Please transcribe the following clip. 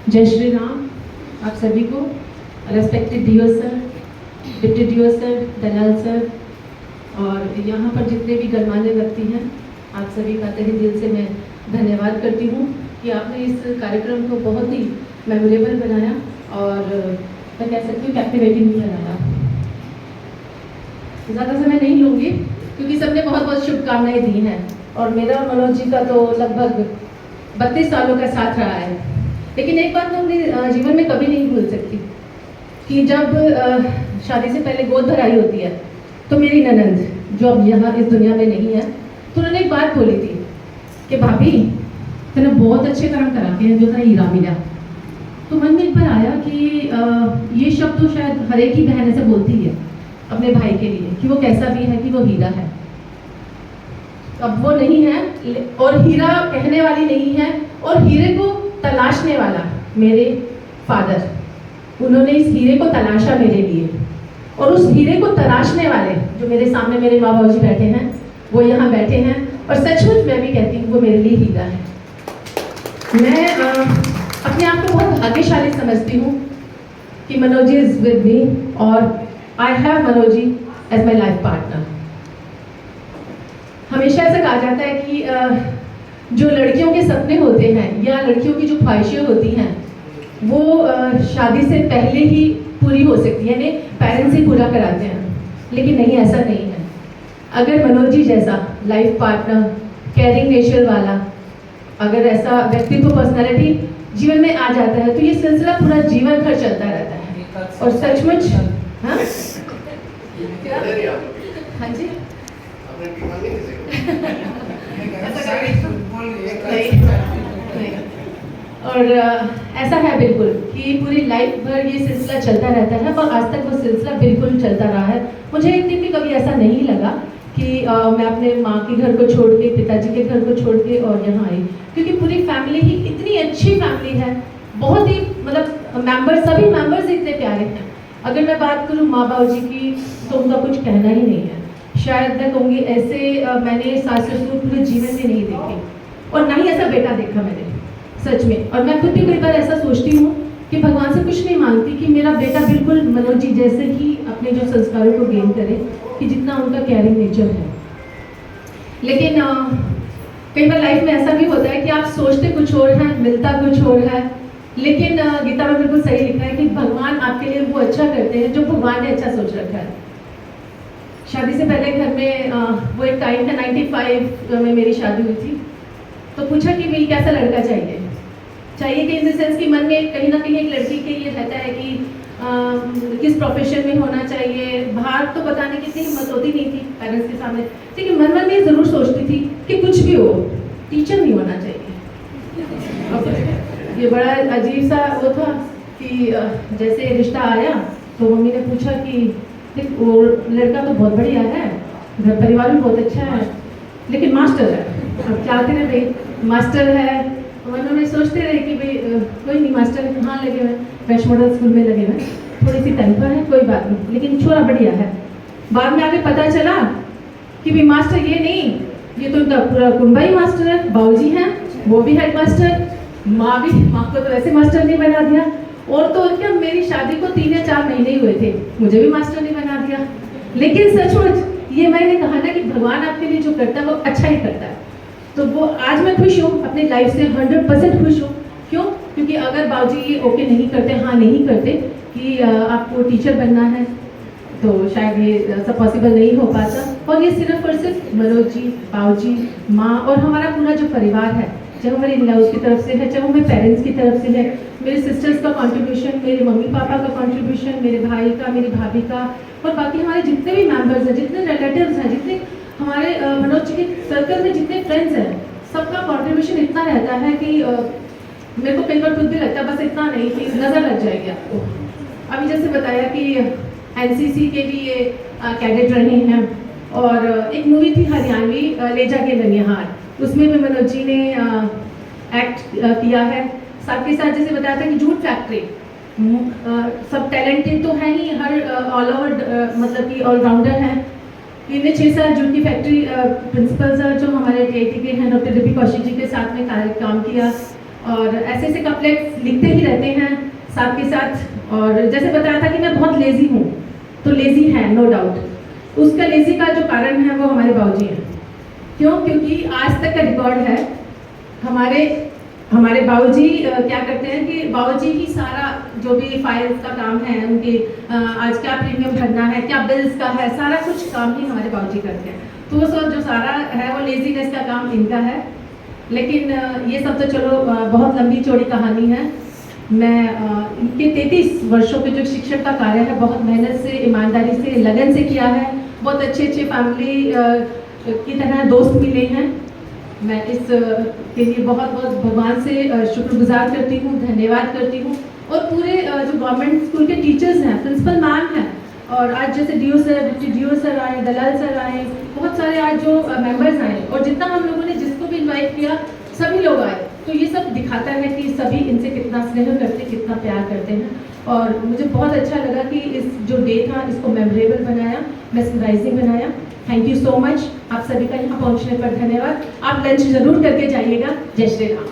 जय श्री राम आप सभी को। Respected DO sir, deputy DO sir, Dalal sir और यहाँ पर जितने भी गणमान्य व्यक्ति हैं, आप सभी का तहे दिल से मैं धन्यवाद करती हूँ कि आपने इस कार्यक्रम को बहुत ही मेमोरेबल बनाया और मैं कह सकती हूँ कैप्टिवेटिंग भी बनाया। ज़्यादा समय नहीं लूँगी क्योंकि सबने बहुत बहुत शुभकामनाएं दी हैं और मेरा मनोज जी का तो लगभग 32 सालों का साथ रहा है। लेकिन एक बात मैं अपने जीवन में कभी नहीं भूल सकती कि जब शादी से पहले गोद भराई होती है तो मेरी ननंद जो अब यहाँ इस दुनिया में नहीं है, तो उन्होंने एक बात बोली थी कि भाभी तेने बहुत अच्छे कर्म करा के जो था हीरा मिला। तो मन में एक बार आया कि ये शब्द तो शायद हर एक ही बहन ऐसे बोलती है अपने भाई के लिए कि वो कैसा भी है कि वो हीरा है। अब वो नहीं है और हीरा कहने वाली नहीं है और हीरे को तलाशने वाला मेरे फादर, उन्होंने इस हीरे को तलाशा मेरे लिए और उस हीरे को तलाशने वाले जो मेरे सामने मेरे माँ बाबू जी बैठे हैं वो यहाँ बैठे हैं और सचमुच मैं भी कहती हूँ वो मेरे लिए हीरा है। मैं अपने आप को बहुत भाग्यशाली समझती हूँ कि मनोज इज विद मी और I have Manoj ji as my life partner. हमेशा ऐसा कहा जाता है कि जो लड़कियों के सपने होते हैं या लड़कियों की जो ख्वाहिशें होती हैं वो शादी से पहले ही पूरी हो सकती है, यानी पेरेंट्स ही पूरा कराते हैं। लेकिन नहीं, ऐसा नहीं है। अगर मनोज जी जैसा लाइफ पार्टनर, केयरिंग नेचर वाला अगर ऐसा व्यक्तित्व, पर्सनैलिटी जीवन में आ जाता है तो ये सिलसिला पूरा जीवन भर चलता रहता है। और सचमुच हाँ हाँ जी और ऐसा है बिल्कुल कि पूरी लाइफ भर ये सिलसिला चलता रहता है और आज तक वो सिलसिला बिल्कुल चलता रहा है। मुझे एक दिन भी कभी ऐसा नहीं लगा कि मैं अपने माँ के घर को छोड़ के, पिताजी के घर को छोड़ के और यहाँ आई, क्योंकि पूरी फैमिली ही इतनी अच्छी फैमिली है, बहुत ही मतलब मेंबर्स, सभी मेंबर्स इतने प्यारे हैं। अगर मैं बात करूँ माँ बाबू जी की तो उनका कुछ कहना ही नहीं है। शायद मैं कहूँगी ऐसे मैंने सास ससुर पूरे जीवन में नहीं देखे और ना ही ऐसा बेटा देखा मैंने, सच में। और मैं खुद भी कई बार ऐसा सोचती हूँ कि भगवान से कुछ नहीं मांगती कि मेरा बेटा बिल्कुल मनोज जी जैसे ही अपने जो संस्कारों को गेन करे कि जितना उनका केयरिंग नेचर है। लेकिन कई बार लाइफ में ऐसा भी होता है कि आप सोचते कुछ और है, मिलता कुछ और है। लेकिन गीता में बिल्कुल सही लिखा है कि भगवान आपके लिए वो अच्छा करते हैं जो भगवान ने अच्छा सोच रखा है। शादी से पहले घर में वो एक टाइम था 95 में मेरी शादी हुई थी, तो पूछा कि भाई कैसा लड़का चाहिए कि इन द सेंस कि मन में कहीं ना कहीं एक लड़की के ये रहता है कि किस प्रोफेशन में होना चाहिए। बाहर तो बताने की इतनी हिम्मत होती नहीं थी पेरेंट्स के सामने, लेकिन मन में ये ज़रूर सोचती थी कि कुछ भी हो, टीचर नहीं होना चाहिए। ये बड़ा अजीब सा वो था कि जैसे रिश्ता आया तो मम्मी ने पूछा कि वो लड़का तो बहुत बढ़िया है, घर परिवार भी बहुत अच्छा है, लेकिन मास्टर है। अब क्या करें भाई, मास्टर है। मन में सोचते रहे कि भाई कोई नहीं, मास्टर कहाँ लगे हुए, फ्रेश मॉडल स्कूल में लगे हुए, थोड़ी सी टेम्पर है, कोई बात नहीं, लेकिन छोरा बढ़िया है। बाद में आगे पता चला कि भाई मास्टर ये नहीं, ये तो उनका पूरा कुंबा ही मास्टर है। बाबूजी हैं वो भी हेड मास्टर, माँ को तो ऐसे मास्टर नहीं बना दिया। और तो क्या, मेरी शादी को 3 या 4 महीने ही हुए थे, मुझे भी मास्टर नहीं बना दिया। लेकिन सचमुच ये मैंने कहा ना कि भगवान आपके लिए जो करता है वो अच्छा ही करता है। तो वो आज मैं खुश हूँ, अपनी लाइफ से 100% खुश हूँ। क्यों? क्योंकि अगर बाबूजी ओके नहीं करते, हाँ नहीं करते कि आपको टीचर बनना है, तो शायद ये सब पॉसिबल नहीं हो पाता। और ये सिर्फ और सिर्फ मनोज जी, बाबूजी, माँ और हमारा पूरा जो परिवार है, चाहे हमारे इन-लॉज की तरफ से है, चाहे हमारे पेरेंट्स की तरफ से है, मेरे सिस्टर्स का कंट्रीब्यूशन, मेरे मम्मी पापा का कंट्रीब्यूशन, मेरे भाई का, मेरी भाभी का और बाकी हमारे जितने भी मेंबर्स हैं, जितने रिलेटिव्स हैं, जितने हमारे मनोज जी के सर्कल में जितने फ्रेंड्स हैं, सबका कंट्रीब्यूशन इतना रहता है कि मेरे को कई बार खुद भी लगता है बस इतना नहीं कि नज़र लग जाएगी आपको। अभी जैसे बताया कि एनसीसी के भी ये कैडेट रहे हैं और एक मूवी थी हरियाणवी ले जाके ननिहाल, उसमें भी मनोज जी ने एक्ट किया है। साथ ही साथ जैसे बताया था कि जूट फैक्ट्री, सब टैलेंटेड तो है ही, हर ऑल ओवर मतलब कि ऑलराउंडर हैं। इन्हें 6 साल जूट की फैक्ट्री प्रिंसिपल सर जो हमारे टीआईटी के हैं डॉक्टर डीपी कौशिक जी के साथ में काम किया। और ऐसे ऐसे कपलेट्स लिखते ही रहते हैं साथ के साथ। और जैसे बताया था कि मैं बहुत लेज़ी हूँ, तो लेज़ी है नो डाउट। उसका लेज़ी का जो कारण है वो हमारे बाबूजी हैं। क्यों? क्योंकि आज तक का रिकॉर्ड है हमारे बाबूजी क्या करते हैं कि बाबूजी ही सारा जो भी फाइल्स का काम है उनके, आज क्या प्रीमियम भरना है, क्या बिल्स का है, सारा कुछ काम ही हमारे बाबूजी करते हैं। तो वो सब जो सारा है वो लेजीनेस का काम इनका है। लेकिन ये सब तो चलो बहुत लंबी चौड़ी कहानी है। मैं इनके 33 वर्षों के जो शिक्षक का कार्य है बहुत मेहनत से, ईमानदारी से, लगन से किया है। बहुत अच्छे अच्छे फैमिली की तरह दोस्त मिले हैं। मैं इस के लिए बहुत बहुत भगवान से शुक्रगुजार करती हूँ, धन्यवाद करती हूँ। और पूरे जो गवर्नमेंट स्कूल के टीचर्स हैं, प्रिंसिपल मैम हैं, और आज जैसे DO sir, deputy DO sir आए, दलाल सर आए, बहुत सारे आज जो मेंबर्स आए, और जितना हम लोगों ने जिसको भी इनवाइट किया सभी लोग आए। तो ये सब दिखाता है कि सभी इनसे कितना स्नेह करते, कितना प्यार करते हैं। और मुझे बहुत अच्छा लगा कि इस जो डे था इसको मेमोरेबल बनाया, मेस्मराइजिंग बनाया। Thank you so much. आप सभी का यहाँ पहुँचने पर धन्यवाद। आप लंच ज़रूर करके जाइएगा। जय श्री राम।